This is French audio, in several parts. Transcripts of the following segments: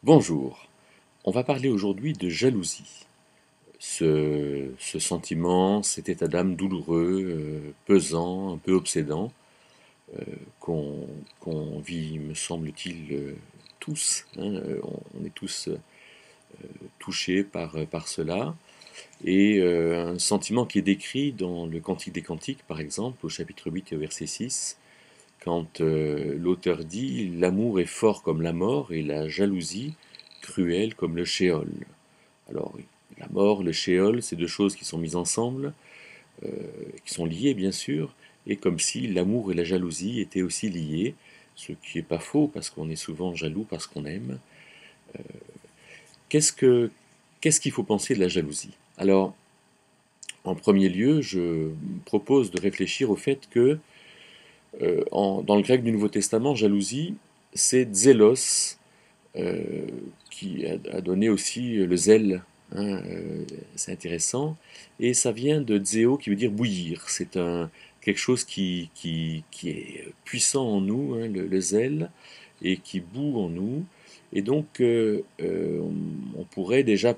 Bonjour, on va parler aujourd'hui de jalousie. Ce sentiment, cet état d'âme douloureux, pesant, un peu obsédant, euh, qu'on vit, me semble-t-il, tous, hein, on est tous touchés par cela, et un sentiment qui est décrit dans le Cantique des Cantiques, par exemple, au chapitre 8 et au verset 6, quand l'auteur dit «L'amour est fort comme la mort et la jalousie cruelle comme le shéol». Alors, la mort, le shéol, c'est deux choses qui sont mises ensemble, euh, qui sont liées bien sûr, et comme si l'amour et la jalousie étaient aussi liés, ce qui n'est pas faux parce qu'on est souvent jaloux parce qu'on aime. Qu'est-ce que, qu'est-ce qu'il faut penser de la jalousie? Alors, en premier lieu, je propose de réfléchir au fait que, dans le grec du Nouveau Testament, jalousie, c'est zélos, euh, qui a donné aussi le zèle, hein, c'est intéressant. Et ça vient de zéo qui veut dire bouillir. C'est quelque chose qui est puissant en nous, hein, le zèle, et qui bout en nous. Et donc, on pourrait déjà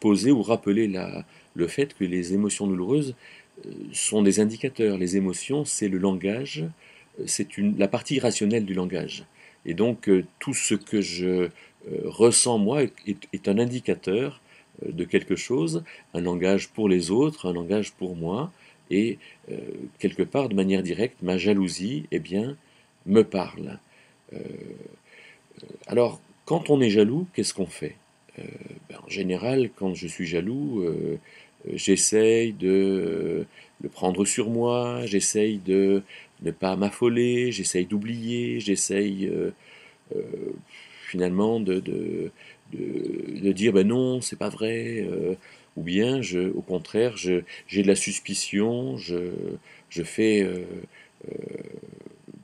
poser ou rappeler le fait que les émotions douloureuses sont des indicateurs. Les émotions, c'est le langage, c'est la partie irrationnelle du langage. Et donc, tout ce que je ressens moi est un indicateur de quelque chose, un langage pour les autres, un langage pour moi, et quelque part, de manière directe, ma jalousie, eh bien, me parle. Euh, alors, quand on est jaloux, qu'est-ce qu'on fait? En général, quand je suis jaloux, j'essaye de le prendre sur moi, j'essaye de ne pas m'affoler, j'essaye d'oublier, j'essaye euh, finalement de dire ben non, c'est pas vrai, ou bien au contraire, j'ai de la suspicion, je fais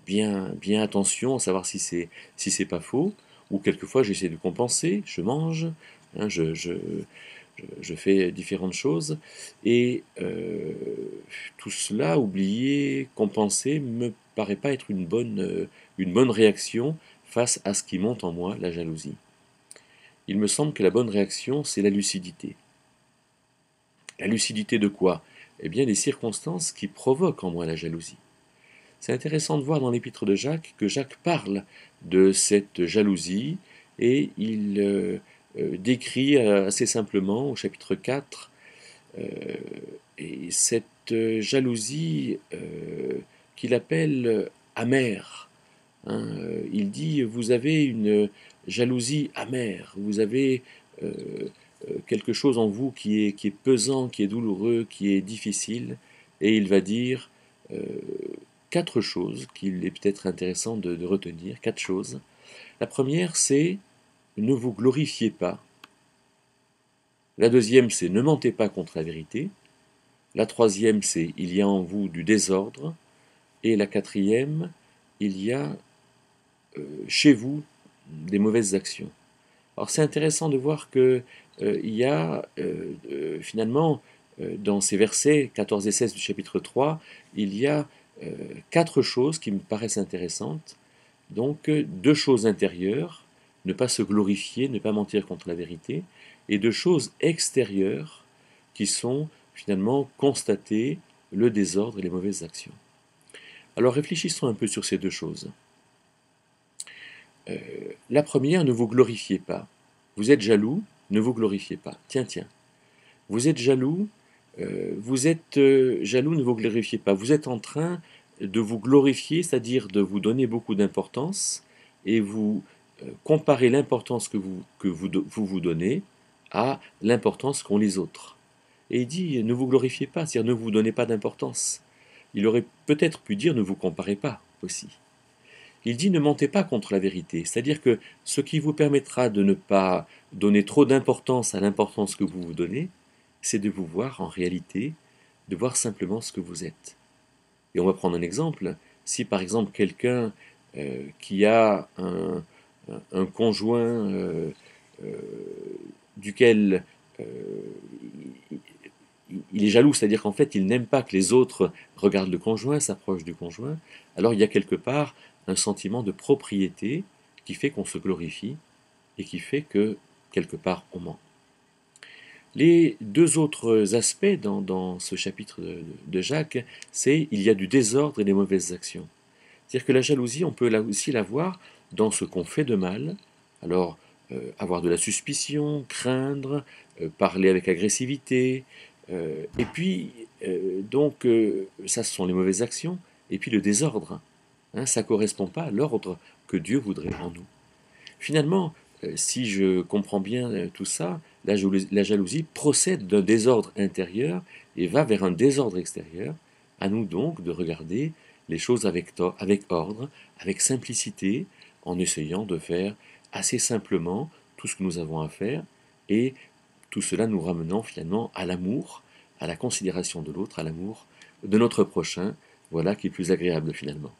bien attention à savoir si c'est pas faux, ou quelquefois j'essaie de compenser, je mange, hein, je fais différentes choses, et tout cela, oublier, compenser, me paraît pas être une bonne réaction face à ce qui monte en moi, la jalousie. Il me semble que la bonne réaction, c'est la lucidité. La lucidité de quoi? Eh bien, des circonstances qui provoquent en moi la jalousie. C'est intéressant de voir dans l'épître de Jacques que Jacques parle de cette jalousie et il décrit assez simplement au chapitre 4 euh, et cette jalousie qu'il appelle amère. Hein. Il dit vous avez une jalousie amère, vous avez euh, quelque chose en vous qui est pesant, qui est douloureux, qui est difficile, et il va dire euh, quatre choses qu'il est peut-être intéressant de retenir, quatre choses. La première, c'est ne vous glorifiez pas. La deuxième, c'est ne mentez pas contre la vérité. La troisième, c'est il y a en vous du désordre. Et la quatrième, il y a chez vous des mauvaises actions. Alors c'est intéressant de voir que il y a finalement dans ces versets 14 et 16 du chapitre 3, il y a quatre choses qui me paraissent intéressantes. Donc deux choses intérieures, ne pas se glorifier, ne pas mentir contre la vérité, et deux choses extérieures qui sont finalement constater le désordre et les mauvaises actions. Alors réfléchissons un peu sur ces deux choses. Euh, la première, ne vous glorifiez pas. Vous êtes jaloux, ne vous glorifiez pas. Tiens, tiens. Vous êtes jaloux, jaloux, ne vous glorifiez pas. Vous êtes en train de vous glorifier, c'est-à-dire de vous donner beaucoup d'importance, et vous comparez l'importance que vous donnez à l'importance qu'ont les autres. Et il dit, ne vous glorifiez pas, c'est-à-dire ne vous donnez pas d'importance. Il aurait peut-être pu dire, ne vous comparez pas aussi. Il dit ne mentez pas contre la vérité, c'est-à-dire que ce qui vous permettra de ne pas donner trop d'importance à l'importance que vous vous donnez, c'est de vous voir en réalité, de voir simplement ce que vous êtes. Et on va prendre un exemple. Si par exemple quelqu'un qui a un conjoint euh, duquel euh, il est jaloux, c'est-à-dire qu'en fait il n'aime pas que les autres regardent le conjoint, s'approchent du conjoint, alors il y a quelque part un sentiment de propriété qui fait qu'on se glorifie et qui fait que, quelque part, on ment. Les deux autres aspects dans ce chapitre de Jacques, c'est il y a du désordre et des mauvaises actions. C'est-à-dire que la jalousie, on peut là aussi la voir dans ce qu'on fait de mal. Alors, avoir de la suspicion, craindre, parler avec agressivité. Et puis, ça, ce sont les mauvaises actions. Et puis le désordre. Hein, ça ne correspond pas à l'ordre que Dieu voudrait en nous. Finalement, si je comprends bien tout ça, la jalousie procède d'un désordre intérieur et va vers un désordre extérieur. À nous donc de regarder les choses avec ordre, avec simplicité, en essayant de faire assez simplement tout ce que nous avons à faire, et tout cela nous ramenant finalement à l'amour, à la considération de l'autre, à l'amour de notre prochain, voilà qui est plus agréable finalement.